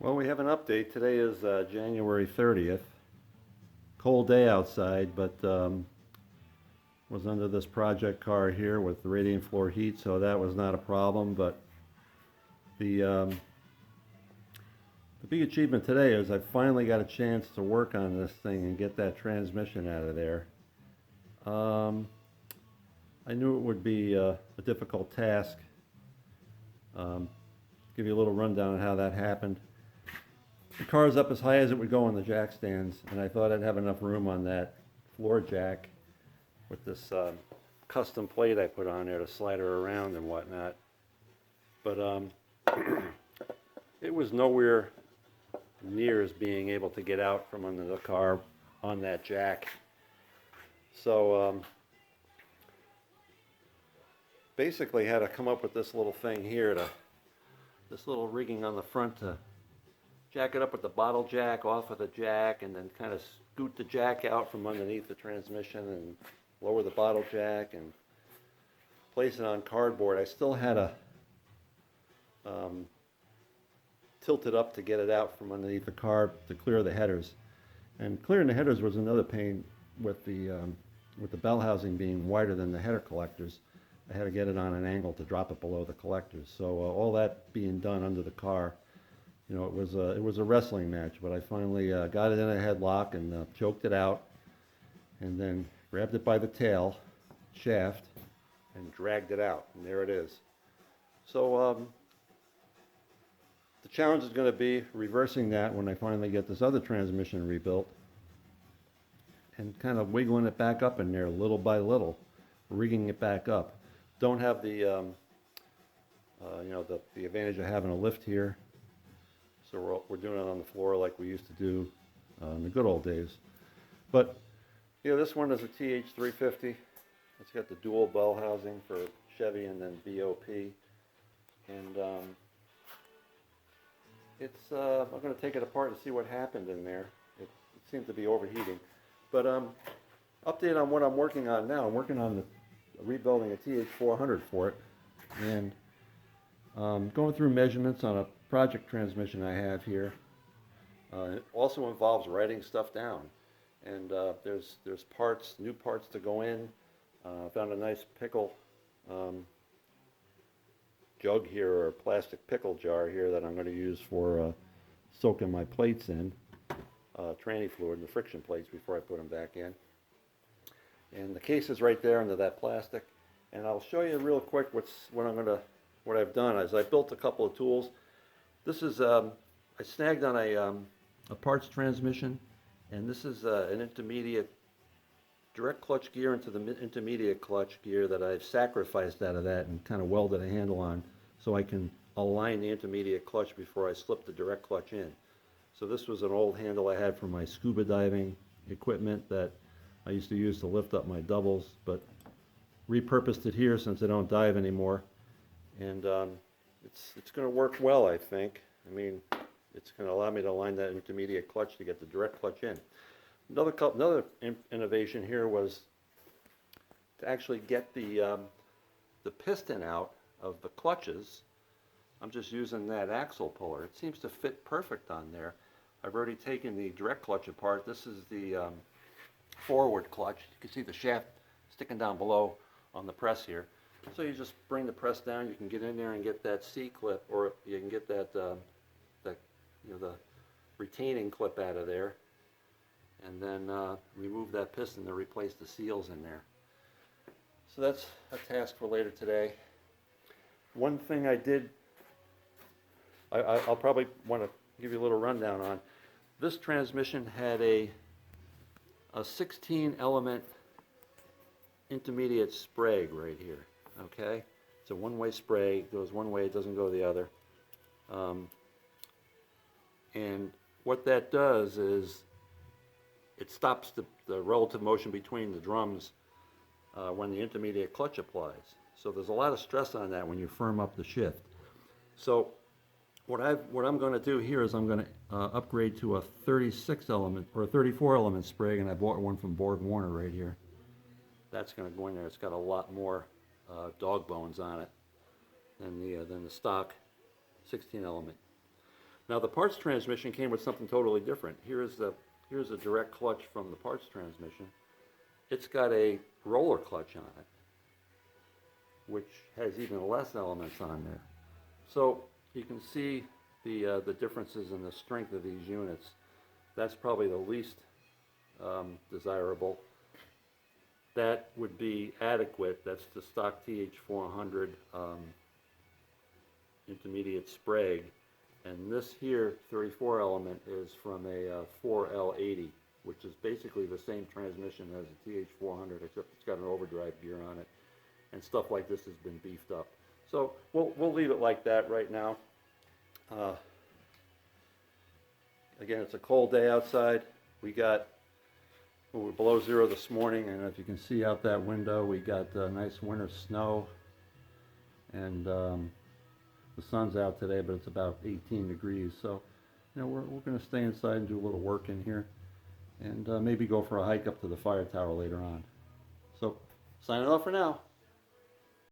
Well, we have an update. Today is January 30th. Cold day outside, but was under this project car here with the radiant floor heat, so that was not a problem. But the um, the big achievement today is I finally got a chance to work on this thing and get that transmission out of there. Um, I knew it would be a difficult task. Um, give you a little rundown on how that happened. The car's up as high as it would go on the jack stands, and I thought I'd have enough room on that floor jack with this custom plate I put on there to slide her around and whatnot. But it was nowhere near as being able to get out from under the car on that jack. So basically had to come up with this little thing here, this little rigging on the front to jack it up with the bottle jack off of the jack, and then kind of scoot the jack out from underneath the transmission and lower the bottle jack and place it on cardboard. I still had to tilt it up to get it out from underneath the car to clear the headers. And clearing the headers was another pain with the bell housing being wider than the header collectors. I had to get it on an angle to drop it below the collectors. So all that being done under the car, you know, it was a wrestling match, but I finally got it in a headlock and choked it out, and then grabbed it by the tail shaft and dragged it out, and there it is. So the challenge is going to be reversing that when I finally get this other transmission rebuilt, and kind of wiggling it back up in there little by little, rigging it back up. Don't have the you know, the advantage of having a lift here. So we're doing it on the floor like we used to do in the good old days. But yeah, this one is a TH350. It's got the dual bell housing for Chevy and then BOP. And I'm going to take it apart and see what happened in there. It seemed to be overheating. But update on what I'm working on now. I'm working on rebuilding a TH400 for it. And going through measurements on a project transmission I have here. It also involves writing stuff down, and there's parts, new parts to go in. Found a nice pickle jug here, or a plastic pickle jar here, that I'm going to use for soaking my plates in, tranny fluid, and the friction plates before I put them back in. And the case is right there under that plastic. And I'll show you real quick what I've done is I built a couple of tools. This is I snagged on a parts transmission, and this is an intermediate direct clutch gear into the intermediate clutch gear that I've sacrificed out of that and kind of welded a handle on so I can align the intermediate clutch before I slip the direct clutch in. So this was an old handle I had from my scuba diving equipment that I used to use to lift up my doubles, but repurposed it here since I don't dive anymore. And it's going to work well, I think. I mean, it's going to allow me to align that intermediate clutch to get the direct clutch in. Another innovation here was to actually get the piston out of the clutches. I'm just using that axle puller. It seems to fit perfect on there. I've already taken the direct clutch apart. This is the forward clutch. You can see the shaft sticking down below on the press here. So you just bring the press down. You can get in there and get that C-clip, or you can get that the retaining clip out of there, and then remove that piston to replace the seals in there. So that's a task for later today. One thing I did, I'll probably want to give you a little rundown on. This transmission had a 16 element intermediate sprag right here. Okay, it's a one-way spray. It goes one way, it doesn't go the other. And what that does is it stops the relative motion between the drums when the intermediate clutch applies. So there's a lot of stress on that when you firm up the shift. So what I'm going to do here is I'm going to upgrade to a 36 element or a 34 element spray, and I bought one from Borg Warner right here. That's going to go in there. It's got a lot more dog bones on it than the stock 16 element. Now the parts transmission came with something totally different. Here's a direct clutch from the parts transmission. It's got a roller clutch on it, which has even less elements on there. So you can see the differences in the strength of these units. That's probably the least desirable. That would be adequate. That's the stock TH400 intermediate Sprague. And this here 34 element is from a 4L80, which is basically the same transmission as a TH400, except it's got an overdrive gear on it. And stuff like this has been beefed up. So we'll leave it like that right now. Again, it's a cold day outside. We were below zero this morning, and if you can see out that window, we got nice winter snow. And the sun's out today, but it's about 18 degrees. So, you know, we're going to stay inside and do a little work in here, and maybe go for a hike up to the fire tower later on. So, signing off for now.